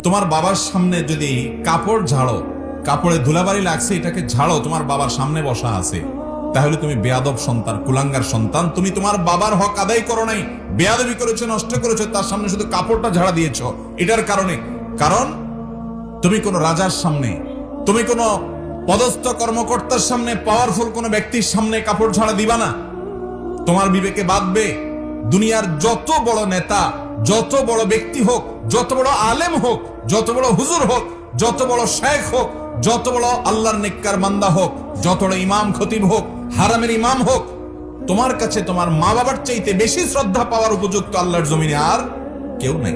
তোমার বাবার সামনে যদি কাপড় ঝাড়ো, কাপড়ে ধুলাবাড়ি লাগছে, এটাকে ঝাড়ো, তোমার বাবার সামনে বসা আছে, তাহলে তুমি বেয়াদব সন্তান, কুলাঙ্গার সন্তান। তুমি তোমার বাবার হক আদায় করো নাই, বেয়াদবি করেছো, নষ্ট করেছো, তার সামনে শুধু কাপড়টা ঝাড়া দিয়েছো। এটার কারণে, কারণ তুমি কোন রাজার সামনে, তুমি কোন পদস্থ কর্মকর্তার সামনে, পাওয়ারফুল কোন ব্যক্তির সামনে কাপড় ঝাড়া দিবা না। তোমার বিবেকে বাঁধবে, দুনিয়ার যত বড় নেতা, যত বড় ব্যক্তি হোক, যত বড় আলেম হোক, যত বড় হুজুর হোক, যত বড় শেখ হোক, যত বড় আল্লাহর নেককার বান্দা হোক, যত বড় ইমাম খতিব হোক, হারামের ইমাম হোক, তোমার কাছে তোমার মা বাবার চাইতে বেশি শ্রদ্ধা পাওয়ার উপযুক্ত আল্লাহর জমিনে আর কেউ নাই।